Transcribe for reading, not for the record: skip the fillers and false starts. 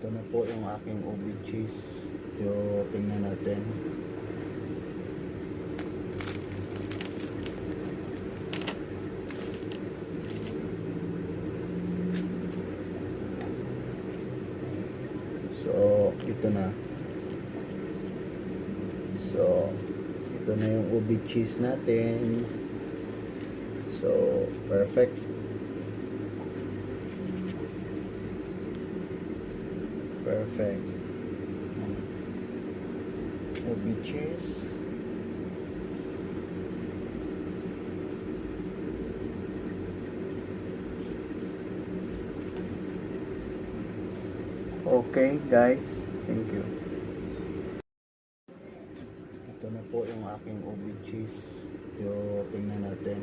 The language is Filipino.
Ito na po yung aking ubi cheese. Ito, tingnan natin. So, ito na. So, ito na yung ubi cheese natin. So, perfect. Perfect. Ubi cheese. Okay, guys. Thank you. Ito na po yung aking ubi cheese. Ito, tingnan natin.